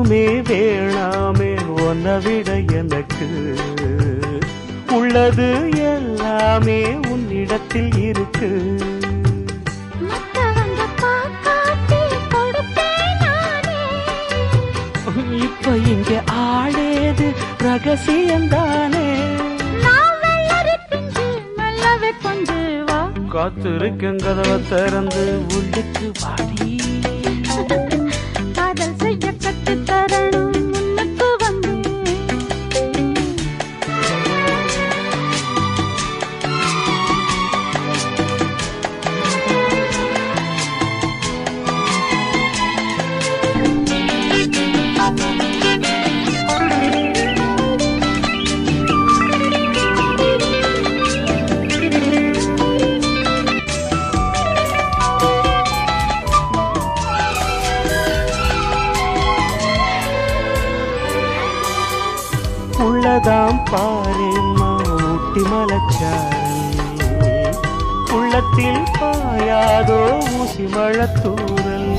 எதுவுமே வேணாமே உன்னை விட எனக்கு உள்ளது எல்லாமே உன்னிடத்தில் இருக்கு. இப்ப இங்க ஆடேது ரகசியம்தானே. காத்திருக்கேன் கதவை திறந்து உள்ளுக்கு வாடி. காதல் செய்ய கட்டு தரணும் முன்னுக்கு வந்து. உள்ளதாம் பாரேம்மா ஊட்டி மலச்சாரல், உள்ளத்தில் பாயாதோ ஊசி மழத்தூரல்.